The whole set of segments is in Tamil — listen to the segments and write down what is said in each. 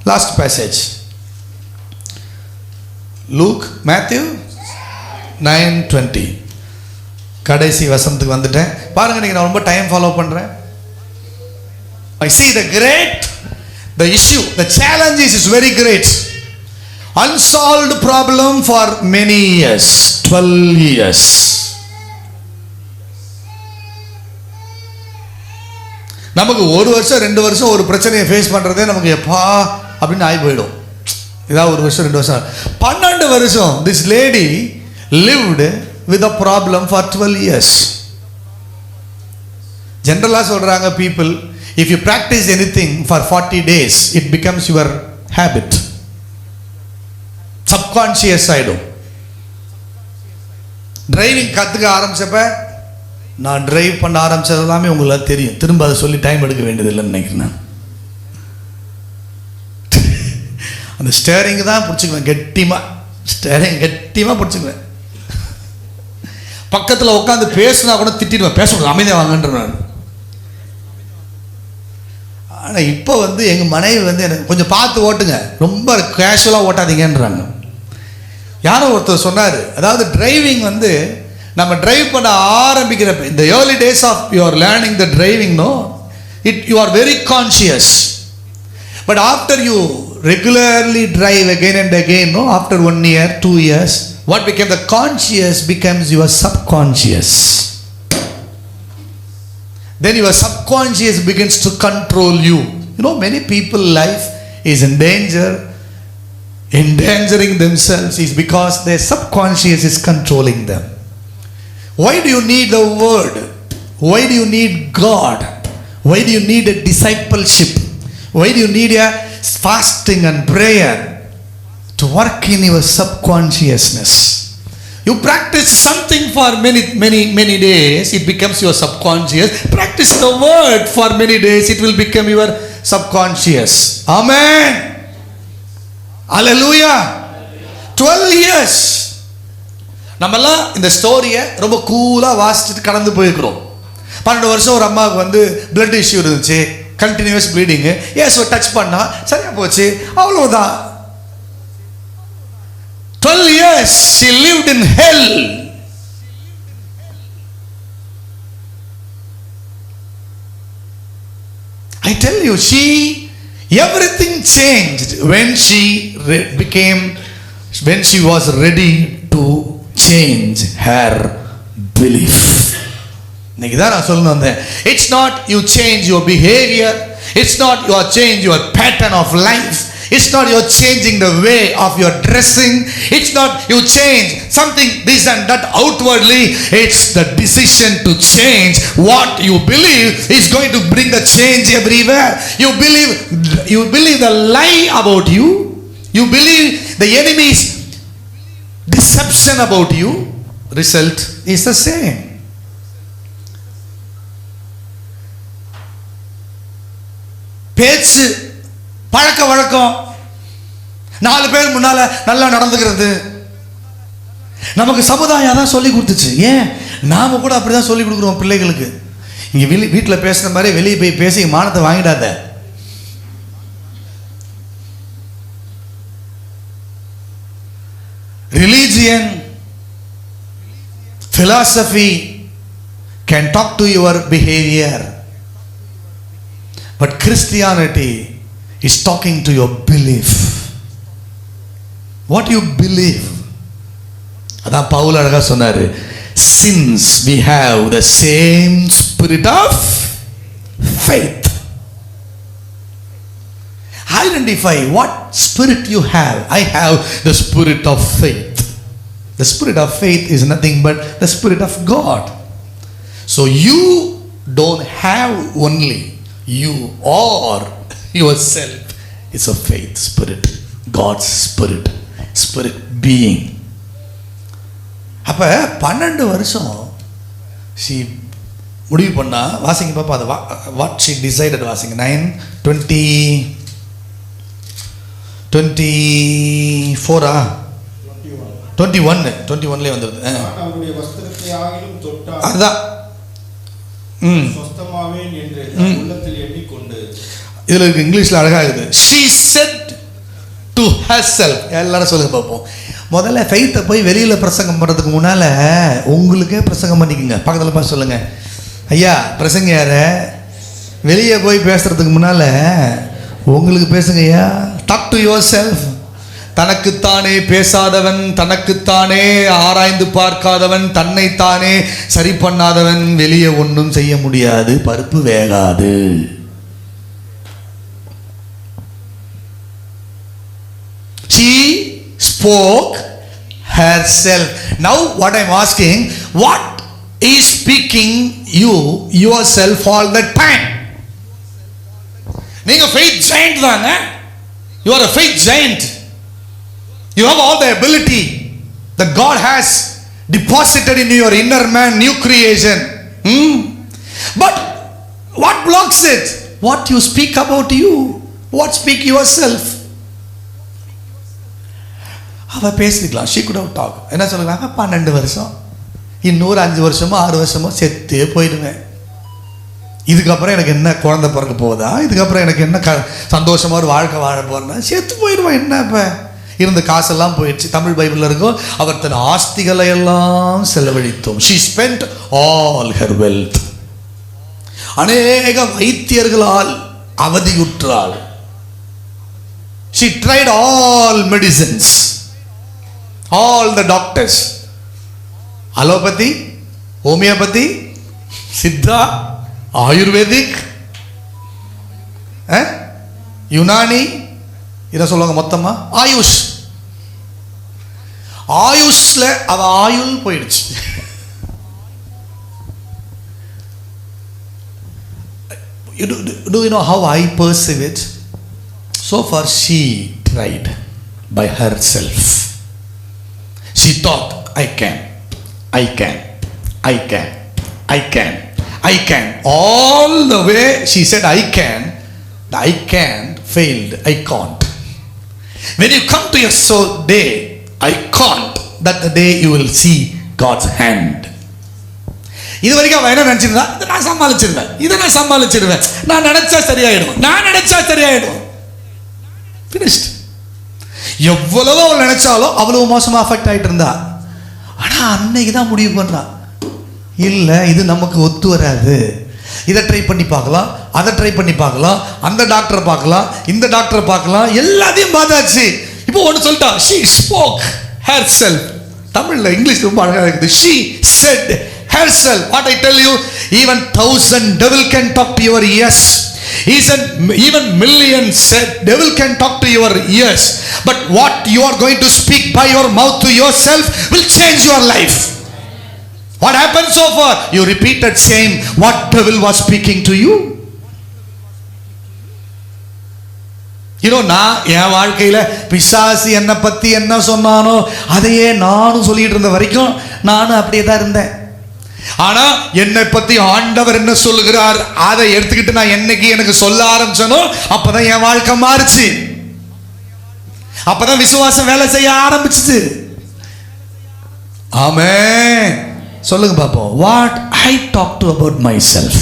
Last passage look Matthew 9:20. கடைசி வசனத்துக்கு வந்துட்டேன். பாருங்க, நீங்க நான் ரொம்ப டைம் ஃபாலோ பண்றேன். I see the issue, the challenge is very great. Unsolved problem for many years, 12 years. நமக்கு ஒரு வருஷம் 2 வருஷம் ஒரு பிரச்சனையை ஃபேஸ் பண்றதே நமக்கு எப்பா அப்படின்னு ஆகி போயிடும். இதான் ஒரு வருஷம் 2 வருஷம் 12 வருஷம். This lady lived with a problem for 12 years. ஜெனரலா சொல்றாங்க people, if you practice anything for 40 days it becomes your habit, subconscious ஆயிடும். டிரைவிங் கற்றுக்க ஆரம்பிச்சப்ப, நான் டிரைவ் பண்ண ஆரம்பிச்சது எல்லாமே உங்களுக்கு தெரியும். திரும்ப அதை சொல்லி டைம் எடுக்க வேண்டியதில்லைன்னு நினைக்கிறேன். அந்த ஸ்டேரிங் தான் பிடிச்சிக்குவேன் கெட்டியமாக, ஸ்டேரிங் கெட்டியமாக பிடிச்சிக்குவேன். பக்கத்தில் உட்காந்து பேசுனா கூட திட்டிடுவேன், பேசக்கூடாது அமைதியாக வாங்கன்ற நான். ஆனால் இப்போ வந்து எங்கள் மனைவி வந்து எனக்கு கொஞ்சம் பார்த்து ஓட்டுங்க, ரொம்ப கேஷுவலாக ஓட்டாதீங்கன்றாங்க. யாரோ ஒருத்தர் சொன்னார், அதாவது டிரைவிங் வந்து நம்ம டிரைவ் பண்ண ஆரம்பிக்கிறப்ப, இந்த early days of your learning the driving, know it you are very conscious. But after you regularly drive again and again, no, after 1 year 2 years, what became the conscious becomes your subconscious. Then your subconscious begins to control you. You know, many people life is in danger, endangering themselves is because their subconscious is controlling them. Why do you need the word? Why do you need God? Why do you need a discipleship? Why do you need a fasting and prayer? To work in your subconsciousness. You practice something for many days, it becomes your subconscious. Practice the word for many days, it will become your subconscious. Amen. Hallelujah. 12 years. நம்மெல்லாம் இந்த ஸ்டோரியை ரொம்ப கூலாக வாசிச்சுட்டு கடந்து போயிருக்கிறோம். 12 வருஷம் ஒரு அம்மாவுக்கு வந்து பிளட் இஷ்யூ இருந்துச்சு, கண்டினியூஸ் ப்ளீடிங்கு, ஏசோ டச் பண்ணா சரியா போச்சு, அவ்வளவுதான். 12 years she lived in hell. I tell you, everything changed when she was ready to change her belief. இன்னைக்கு தான் நான் சொல்லணும் வந்தேன். It's not you change your behavior, it's not you change your pattern of life, it's not you changing the way of your dressing, it's not you change something this and that outwardly, it's the decision to change what you believe is going to bring the change everywhere. You believe the lie about you, you believe the enemy's deception about you, result is the same. பேச்சு, பழக்க வழக்கம், 4 பேர் முன்னால நல்லா நடந்துக்கிறது, நமக்கு சமுதாயம் தான் சொல்லி கொடுத்துச்சு. ஏன் நாம கூட அப்படிதான் சொல்லி கொடுக்குறோம் பிள்ளைகளுக்கு. இங்க வீட்டில் பேசுற மாதிரி வெளியே போய் பேசி மானத்தை வாங்கிடாத. Religion, philosophy can talk to your behavior, but Christianity is talking to your belief. What you believe. அதான் பவுல் அழகா சொன்னாரு, since we have the same spirit of faith. Identify what spirit you have. I have the spirit of faith. The spirit of faith is nothing but the spirit of God. So you don't have only, you are yourself is a faith spirit, God's spirit being. அப்ப 12 வருஷம் she முடிவு பண்ணா. வாசிங்க பாப்பா, அது what she decided. வாசிங்க 9:24 21 வந்துருது. அதுதான் இதுல இருக்கு, இங்கிலீஷ்ல அழகா இருக்குது. She said to herself. எல்லாரும் சொல்லுங்க பார்ப்போம். முதல்ல ஃபெய்த்தை போய் வெளியில் பிரசங்கம் பண்ணுறதுக்கு முன்னால் உங்களுக்கே பிரசங்கம் பண்ணிக்கோங்க. பக்கத்தில் பார்த்து சொல்லுங்கள், ஐயா பிரசங்க யார வெளியே போய் பேசுகிறதுக்கு முன்னால் உங்களுக்கு பேசுங்க ஐயா. Talk to yourself. தனக்குத்தானே பேசாதவன், தனக்குத்தானே ஆராய்ந்து பார்க்காதவன், தன்னைத்தானே சரி பண்ணாதவன் வெளியே ஒன்றும் செய்ய முடியாது, பருப்பு வேகாது. She spoke herself. Now what I'm asking, what is speaking you yourself all the time? நீங்க faith giant தாங்க. You are a faith giant. You have all the ability that God has deposited in your inner man, new creation. But what blocks it? What you speak about you. What speak yourself? அவ பேசிக்கலாம். she could have talked. என்ன சொல்லுறாங்க, 12 வருஷம், இன்னொரு 5 வருஷமோ 6 வருஷமோ செத்தே போயிடுவேன். இதுக்கப்புறம் எனக்கு என்ன குழந்தை பிறக்க போகுதா, இதுக்கப்புறம் எனக்கு என்ன சந்தோஷமா ஒரு வாழ்க்கை வாழ போறேன்னா செத்து போயிடுவேன். என்ன இப்போ இருந்த காசெல்லாம் போயிடுச்சு. தமிழ் பைபிளில் இருக்கும், அவர் தன் ஆஸ்திகளை எல்லாம் செலவழித்தோம். she spent all her wealth. அநேக வைத்தியர்களால் அவதியுற்றாள். she tried all medicines, all the doctors, allopathy, homeopathy, Siddha, ayurvedic, Unani, இதை சொல்லுவாங்க மொத்தமா ஆயுஷ். ஆயுஷ்ல அவ ஆயுள் போயிடுச்சு. Do you know how I perceive it? So far she tried by herself. She thought, I can. All the way she said I can. The I can failed. I can't. When you come to your soul day, I can't. That the day you will see God's hand. இது வரைக்கும் அவன் என்ன நினைச்சிருந்தா, இதை நான் சமாளிச்சிருவேன், நான் நினைச்சா சரியாயிடும். Finished. எவ்வளவோ அவள் நினைச்சாலும் அவ்வளவு மோசமா அஃபெக்ட் ஆகிட்டு இருந்தா. ஆனா அன்னைக்கு தான் முடிவு பண்ணா, இல்லை இது நமக்கு ஒத்து வராது, இதை ட்ரை பண்ணி பார்க்கலாம், அதை ட்ரை பண்ணி பார்க்கலாம், அந்த டாக்டரை பார்க்கலாம், இந்த டாக்டரை பார்க்கலாம், எல்லாத்தையும் பார்த்தாச்சு. இப்போ ஒன்று சொல்லிட்டா, she spoke herself. தமிழில் இங்கிலீஷ் ரொம்ப அழகாக இருக்குது. she said herself. What I tell you, even 1000 devil can talk to your ears. Even millions said devil can talk to your ears. But what you are going to speak by your mouth to yourself will change your life. What happened so far? You repeated same what devil was speaking to you. நான் என் வாழ்க்கையில பிசாசு என்னை பத்தி என்ன சொன்னானோ அதையே நானும் சொல்லிட்டு இருந்த வரைக்கும் நானும் அப்படியே தான் இருந்தேன். ஆனா என்னை பத்தி ஆண்டவர் என்ன சொல்லுகிறார் அதை எடுத்துக்கிட்டு நான் என்னைக்கு எனக்கு சொல்ல ஆரம்பிச்சனோ அப்பதான் என் வாழ்க்கை மாறுச்சு. அப்பதான் விசுவாசம் வேலை செய்ய ஆரம்பிச்சுது. ஆமென். சொல்லுங்க பாப்போம். What I talk to about myself.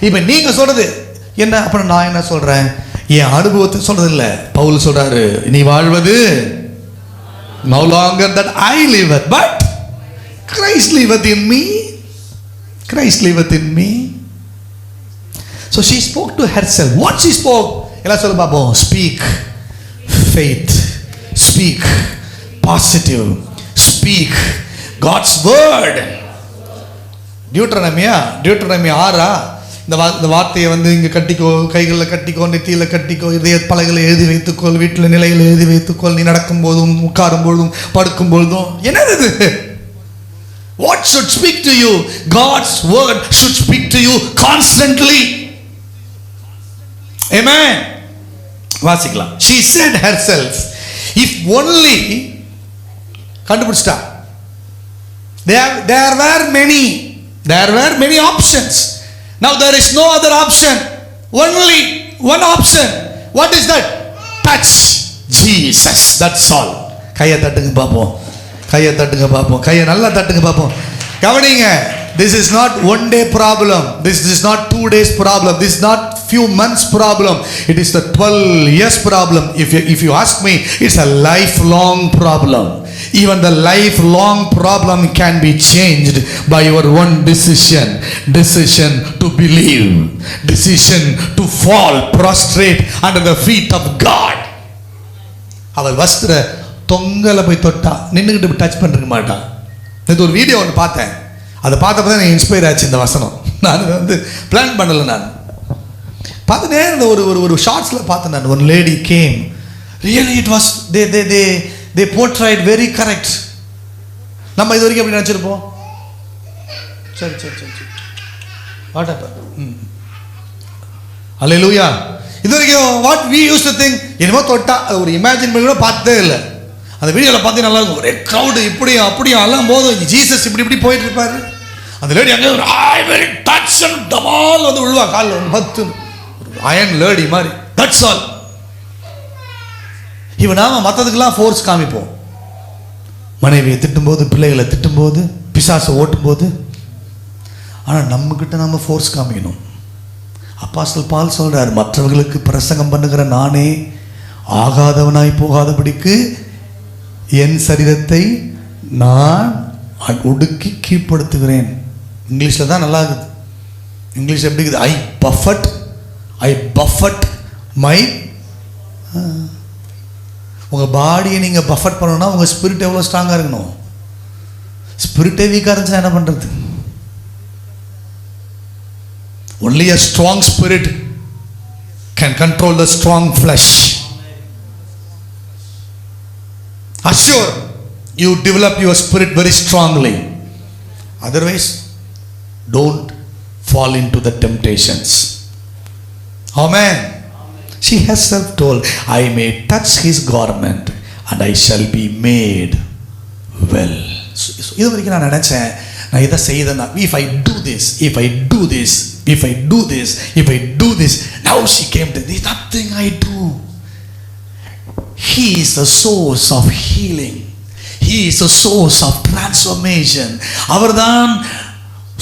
இப்ப நீங்க சொல்றது என்ன, அப்புறம் நான் என்ன சொல்றேன், என் அனுபவத்தை சொல்றது இல்ல. பவுல் சொல்றாரு, நீ வாழ்வது no longer that I live but Christ liveth in me. Christ liveth in me. So she spoke to herself. What she spoke? எல்லாம் சொல்ல பாப்போம். Speak faith. Speak positive. Speak God's word. டியூட்டரனமியா 6 இந்த வார்த்தையை இங்கே கட்டிக்கோ, கைகளில் கட்டிக்கோ, நெத்தியில் கட்டிக்கோ, இதய பலகையில் எழுதி வைத்துக்கொள், வீட்டில் நிலையில் எழுதி வைத்துக்கொள், நீ நடக்கும் போதும் உட்காரும் பொழுதும் படுக்கும் பொழுதும். என்னது? What should speak to you? God's word should speak to you constantly. Amen. வாசிக்கலாம். She said herself, if only கண்டுபிடிச்சிட்டா. There were many options. Now there is no other option. Only one option. What is that? Touch Jesus. That's all. கையை தட்டுங்க பாப்போம். கையை நல்லா தட்டுங்க பாப்போம். கவனிங்க. This is not one day problem. This is not 2 days problem. This is not few months problem. It is the 12 years problem. If you ask me, it's a lifelong problem. Even the lifelong problem can be changed by your one decision. Decision to believe. Decision to fall prostrate under the feet of God. அவர் வஸ்திர தொங்கல போய் தொட்டா, நின்றுக்கிட்டு டச் பண்ணிருக்க மாட்டான். இது ஒரு வீடியோ ஒன்று பார்த்தேன். அதை பார்த்தப்ப தான் எனக்கு இன்ஸ்பயர் ஆச்சு இந்த வசனம். நான் பிளான் பண்ணலை. நான் பார்த்து நேரம் ஒரு ஷார்ட்ஸில் பார்த்தேன். நான் ஒரு lady game, really it was they portrait very correct. நம்ம இது வரைக்கும் எப்படி நினச்சிருப்போம்? சரி வாட் அல்லேலூயா. இது வரைக்கும் what we used to think, என்னமோ தொட்டா ஒரு இமேஜின் பண்ணி கூட பார்த்ததே இல்லை. அந்த வீடியோவில் பார்த்தீங்கன்னா நல்லா இருக்கும். ஒரே க்ரௌடு இப்படியும் அப்படியும் எல்லாம் போதும். ஜீசஸ் இப்படி போயிட்டு இருப்பாரு. அந்த லேடி அங்கே டச் அண்ட் டமால் வந்து விழுவா காலில் 10 அயன் லேடி மாதிரி. That's all. இவன் நாம மற்றதுக்கெல்லாம் ஃபோர்ஸ் காமிப்போம். மனைவியை திட்டும்போது, பிள்ளைகளை திட்டும்போது, பிசாசை ஓட்டும்போது. ஆனால் நம்மக்கிட்ட நம்ம ஃபோர்ஸ் காமிக்கணும். அப்போஸ்தலன் பவுல் சொல்றார், மற்றவர்களுக்கு பிரசங்கம் பண்ணுகிற நானே ஆகாதவனாய் போகாதபடிக்கு என் சரீரத்தை நான் ஒடுக்கி கீழ்ப்படுத்துகிறேன். இங்கிலீஷில் தான் நல்லா இருக்குது. இங்கிலீஷ் எப்படி இருக்குது? ஐ பஃபட் மை. உங்கள் பாடியை நீங்கள் பஃபட் பண்ணணும்னா உங்கள் ஸ்பிரிட் எவ்வளோ ஸ்ட்ராங்காக இருக்கணும். ஸ்பிரிட்டே வீக்காக இருந்துச்சுன்னா என்ன பண்ணுறது? Only a strong spirit can control the strong flesh. Assure you develop your spirit very strongly. Otherwise, don't fall into the temptations. Amen. She herself told, I may touch his garment and I shall be made well. இது வரைக்கும் நான் நினைச்சேன், நான் இதை செய்தேன்னா, if I do this, now she came to this, nothing I do. He is the source of healing. He is the source of transformation. அவர்தான்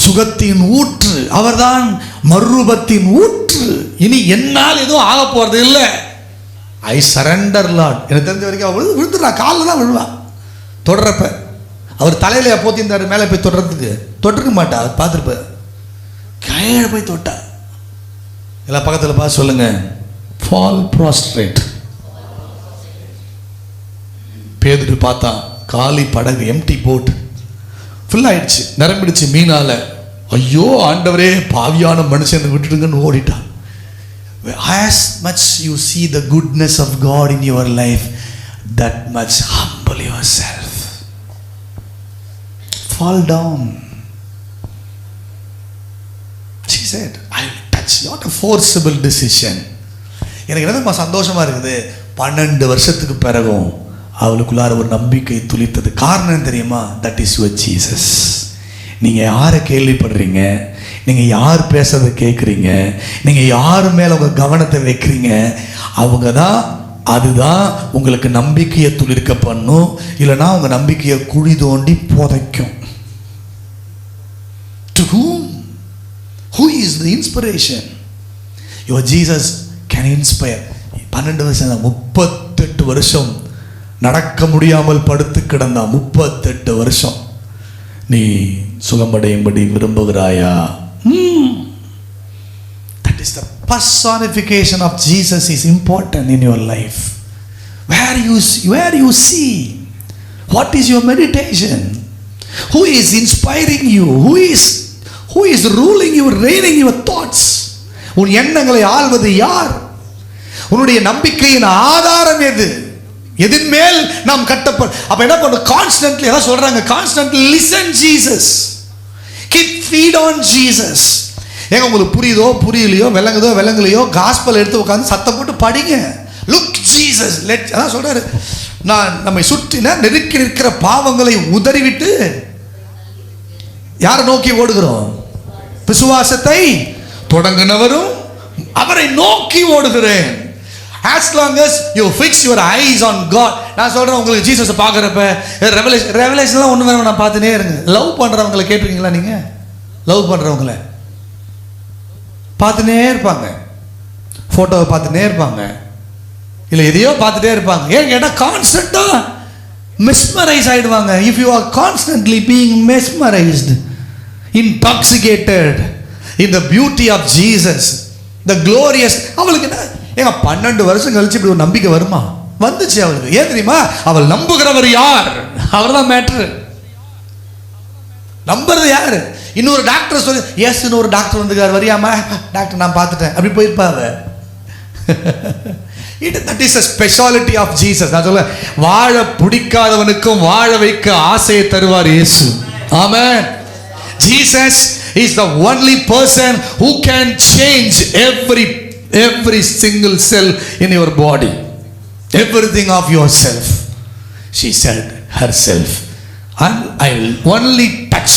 சுகத்தின் ஊற்று, அவர்தான் மறுரூபத்தின் ஊற்று. இனி என்னால் எதுவும் ஆக போறது இல்லை. ஐ சரண்டர் லார்ட். எனக்கு தெரிஞ்ச வரைக்கும் அவள் விழுந்துடுறா, காலில் தான் விழுவா. தொடரப்ப அவர் தலையில போத்திருந்தாரு, மேலே போய் தொடுறதுக்கு தொட்டிருக்க மாட்டா. பார்த்துருப்ப கீழே போய் தொட்டா. எல்லாம் பக்கத்தில் பார்த்து சொல்லுங்க, ஃபால் ப்ராஸ்ட்ரேட். பேதுரு பார்த்தா காலி படகு, எம்டி போட், ஃபுல் ஆயிடுச்சு, நிரம்பிடுச்சு மீனால. ஐயோ ஆண்டவரே, பாவியான மனுஷனை விட்டுடுங்கன்னு ஓடிட்டான். As much you see the goodness of God in your life, that much humble yourself. Fall down. She said, I will touch. Not a forcible decision. எனக்கு என்ன சந்தோஷமா இருக்குது, 12 வருஷத்துக்கு பிறகும் அவளுக்குள்ளார ஒரு நம்பிக்கை துளித்தது. காரணம் தெரியுமா? That is your Jesus. நீங்கள் யாரை கேள்விப்படுறீங்க, நீங்கள் யார் பேசுறதை கேட்குறீங்க, நீங்கள் யார் மேலே உங்கள் கவனத்தை வைக்கிறீங்க, அவங்க தான், அதுதான் உங்களுக்கு நம்பிக்கையை துளிர்க்க பண்ணும். இல்லைனா உங்கள் நம்பிக்கையை குழி தோண்டி புதைக்கும். To whom? Who is the inspiration? Your Jesus can inspire. 12 வருஷம், 38 வருஷம் நடக்க முடியாமல் படுத்து கிடந்தா. 38 வருஷம். நீ சுகமடையும்படி விரும்புகிறாயா? That is the personification of Jesus is important in your life. Where you see, what is your meditation? Who is inspiring you? Who is ruling you, reigning your thoughts? உன் எண்ணங்களை ஆள்வது யார்? உன்னுடைய நம்பிக்கையின் ஆதாரம் எது? எதின் மேல் நாம் கட்டப்பட. அப்ப என்ன பண்ணணும்? கான்ஸ்டன்ட்லி எல்லாம் சொல்றாங்க, constantly listen Jesus, keep feet on Jesus. ஏங்க உங்களுக்கு புரியுதோ புரியலையோ, விளங்கலையோ, காஸ்பல் எடுத்து உட்காந்து சத்தம் போட்டு படிங்க. Look Jesus, let. அதான் சொல்றாரு, நான் நம்மை சுற்றின நெருக்கி நிற்கிற பாவங்களை உதறிவிட்டு யாரை நோக்கி ஓடுகிறோம்? விசுவாசத்தை தொடங்கினவரும் அவரை நோக்கி ஓடுகிறேன். As long as you fix your eyes on God. நான் சொல்றேன், உங்களுக்கு ஜீசஸை பார்க்குறப்ப ரெவலேஷன்லாம் ஒன்று வேணும், நான் பார்த்துனே இருங்க. லவ் பண்ணுறவங்களை கேட்டிருக்கீங்களா நீங்கள்? லவ் பண்ணுறவங்கள பார்த்துனே இருப்பாங்க, ஃபோட்டோவை பார்த்துனே இருப்பாங்க, இல்லை எதையோ பார்த்துட்டே இருப்பாங்க. ஏன் கேட்டால் கான்ஸ்டன்ட்டாக மெஸ்மரைஸ் ஆகிடுவாங்க. If you are constantly being mesmerised, intoxicated in the beauty of Jesus, the glorious. அவளுக்கு என்ன ஏங்க 12 வருஷம் கழிச்சு இப்படி ஒரு நம்பிக்கை வருமா? வந்துச்சு அவளுக்கு. ஏன் தெரியுமா? அவள் நம்புகிறவர் யார், அவர் தான் மேட்ரு. நம்புறது யாரு? இன்னொரு டாக்டர் சொல்லி எஸ் இன்னொரு டாக்டர் வந்துக்கார், வரியாமா டாக்டர் நான் பார்த்துட்டேன் அப்படி போயிருப்பாங்க. That is a speciality of Jesus. நான் சொல்ல, வாழ பிடிக்காதவனுக்கும் வாழ வைக்க ஆசையை தருவார் இயேசு. ஆமென். Jesus is the only person who can change every single cell in your body, everything of yourself. She said herself, and I will only touch,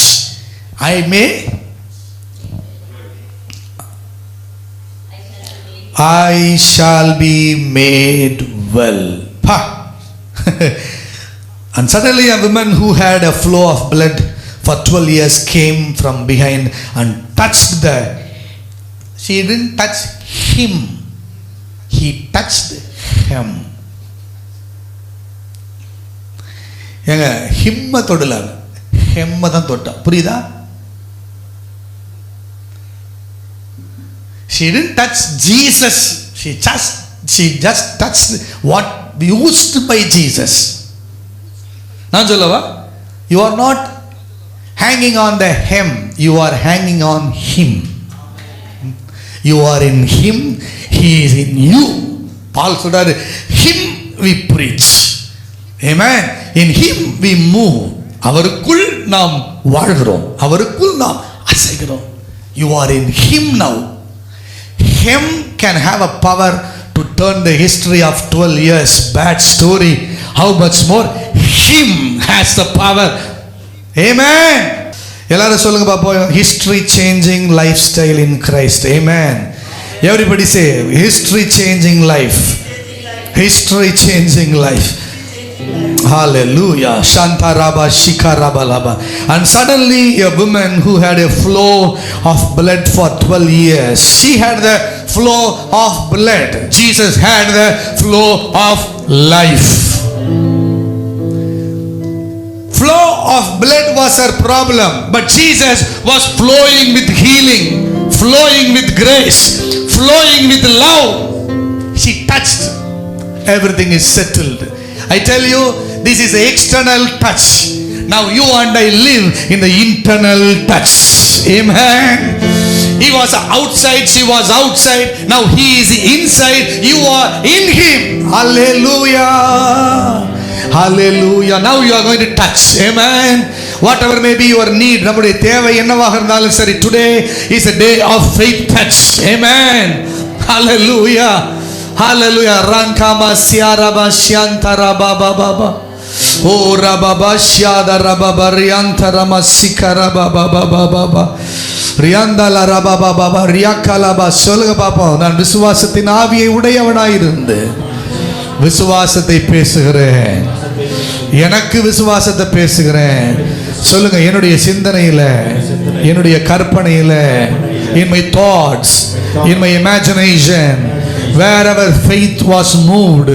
I shall be made well. And suddenly a woman who had a flow of blood for 12 years came from behind and touched she didn't touch him, he touched him. ஏங்க ஹிம்ம தொடல, ஹெம்ம தான் தொட்டா. புரியுதா? She didn't touch Jesus, she just touched what used by Jesus. நான் சொல்லவா, you are not hanging on the hem, you are hanging on him. You are in him, he is in you. Paul சொல்றாரு, him we preach, amen, in him we move. அவருக்குள் நாம் வாழ்கிறோம், அவருக்குள் நாம் அசைகிறோம். You are in him now. Him can have a power to turn the history of 12 years bad story. How much more him has the power. Amen. எல்லாரும் சொல்லுங்க பாப்போம், history changing lifestyle in Christ. Amen. Everybody say history changing life, history changing life. Hallelujah. Shantaraba Shikarabalaba. And suddenly a woman who had a flow of blood for 12 years, she had the flow of blood. Jesus had the flow of life. Flow of blood was her problem, but Jesus was flowing with healing, flowing with grace, flowing with love. She touched, everything is settled. I tell you, this is the external touch. Now you and I live in the internal touch. Amen. He was outside, she was outside. Now he is inside, you are in him. Hallelujah. Hallelujah. Now you are going to touch. Amen. Whatever may be your need, நம்முடைய தேவை என்னவாக இருந்தாலும் சரி, today is a day of faith touch. Amen. Hallelujah. Hallelujah. Rankama siaraba shantara baba baba. Oh rababa shada rababa riantara masikara baba baba baba. ரியாந்தல ரபபா Baba ரியாக்கலபா. சொல்லுங்க பாப்போம், நான் விசுவாசத்தின் ஆவியை உடையவனாயிருந்து விசுவாசத்தை பேசுகிறேன், எனக்கு விசுவாசத்தை பேசுகிறேன். சொல்லுங்க, என்னுடைய சிந்தனையில, என்னுடைய கற்பனையில, in my thoughts, in my imagination, wherever faith was moved,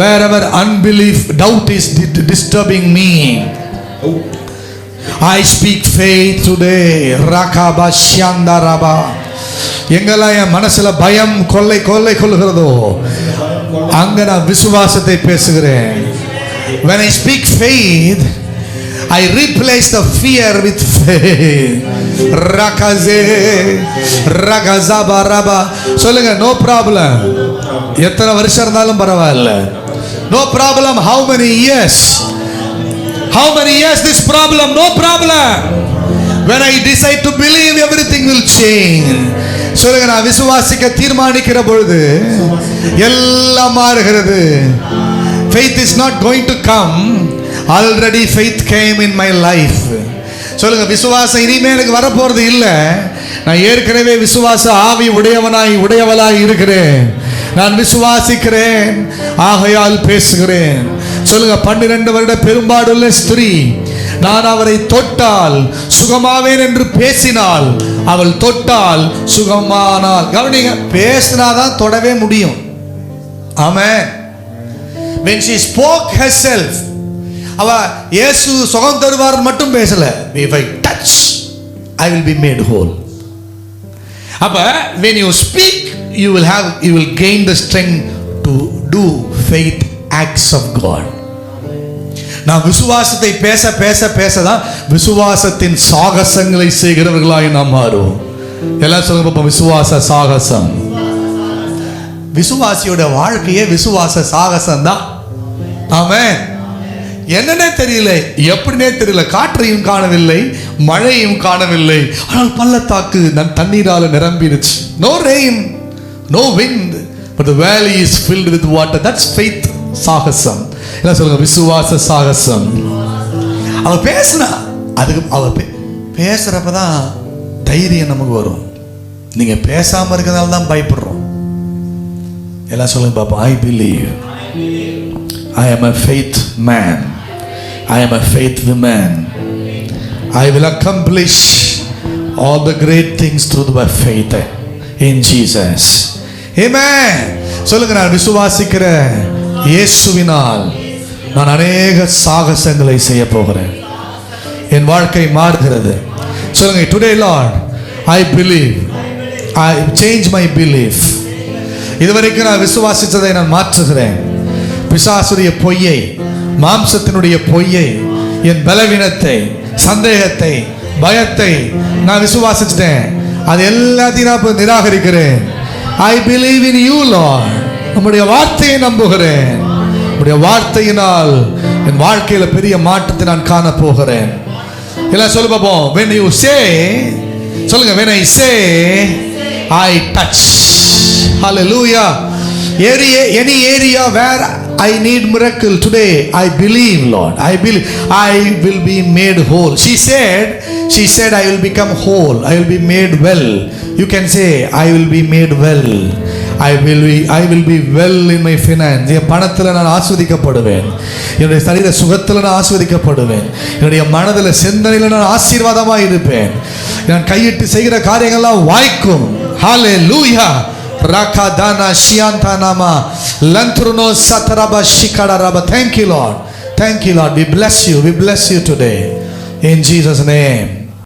wherever unbelief, doubt is disturbing me, I speak faith today. Rakaba shandaraba. எங்கெல்லாம் என் மனசுல பயம் கொள்ளை கொள்ளுகிறதோ அங்க நான் விசுவாசத்தை பேசுகிறேன். When I speak faith, I replace the fear with faith. Rakaze ragazaba raba. சொல்லுங்க, no problem. எத்தனை வருஷம் இருந்தாலும் பரவாயில்ல. No problem. How many years? How many years this problem? No problem. When I decide to believe, everything will change. சொல்லுங்க, நான் விசுவாசிக்க தீர்மானிக்கிற பொழுது எல்லாம் மாறுகிறது. Faith is not going to come. Already faith came in my life. சொல்லுங்க, விசுவாசம் இனிமே எனக்கு வர போறது இல்ல. நான் ஏற்கனவே விசுவாச ஆவி உடையவளாய் இருக்கிறேன். நான் விசுவாசிக்கிறேன், ஆகையால் பேசுகிறேன். சொல்லுங்க, 12 வருட பெரும்பாடுள்ள ஸ்திரீ நான் அவரை தொட்டால் சுகமாவேன் என்று பேசினால் அவள் தொட்டால் சுகமானால். கவனிங்க, பேசினாதான் தொடவே முடியும். ஆமென். When she spoke herself, அவ இயேசு சுகம் தருவார் மட்டும் பேசல. If I touch, I will be made whole. அப்ப when you speak, you will gain the strength to do faith acts of God. நாம் விசுவாசத்தை பேச பேச பேசதான் விசுவாசத்தின் சாகசங்களை செய்கிறவர்களாய் நாம் மாறுவோம். எல்லாம் சொல்லுங்க பாப்போம், விசுவாச சாகசம். விசுவாசியோட வாழ்க்கையே விசுவாச சாகசம் தான். ஆமென். என்னன்னே தெரியல, எப்படினே தெரியல, காற்றையும் காணவில்லை, மழையும் காணவில்லை, ஆனால் பள்ளத்தாக்கு தண்ணீரால நிரம்பிடுச்சு. No rain, no wind, but the valley is filled with water. That's faith சாகசம். என்ன சொல்லுங்க, விசுவாச சாகசம். அவ பேசினா, அதுக்கு அவ பேசுறப்பதான் தைரியம் நமக்கு வரும். நீங்க பேசாம இருக்கிறதால தான் பயப்படுறோம். எல்லாம் சொல்லுங்க பாப்பா, I believe I am a faith man, I am a faith woman, I will accomplish all the great things through my faith in Jesus. Amen. சொல்லுங்க, நான் விசுவாசிக்கிற இயேசுவினால் நான் அநேக சாகசங்களை செய்ய போகிறேன். என் வாழ்க்கை மாறுகிறது. சொல்லுங்க, today Lord I believe, I change my belief. இதுவரைக்கும் நான் விசுவாசித்ததை நான் மாற்றுகிறேன். பிசாசுடைய பொய்யை, மாம்சத்தினுடைய பொய்யை, என் பலவீனத்தை, சந்தேகத்தை, பயத்தை நான் விசுவாசிச்சிட்டேன். அது எல்லாத்தையும் நான் நிராகரிக்கிறேன். I believe in you Lord. உம்முடைய வார்த்தையை நம்புகிறேன். உம்முடைய வார்த்தையினால் என் வாழ்க்கையில பெரிய மாற்றத்தை நான் காண போகிறேன். எல்லாம் சொல்லு பாப்போம். when you say, சொல்லுங்க, when I say I touch. Hallelujah. Any area where I need miracle today, I believe Lord, I believe I will be made whole. She said I will become whole, I will be made well. You can say I will be made well. I will be well in my finance. என் பணத்தில் நான் ஆசீர்வதிக்கப்படுவேன். என்னுடைய சரீர சுகத்தில் நான் ஆசீர்வதிக்கப்படுவேன். என்னுடைய மனதில் சிந்தனையில் நான் ஆசீர்வாதமாக இருப்பேன். நான் கையிட்டு செய்கிற காரியங்கள்லாம் வாய்க்கும். Hallelujah. Rakadana Shiantanama Lantruno Sataraba Shikadaraba. Thank you Lord. Thank you Lord. We bless you. We bless you today. In Jesus' name.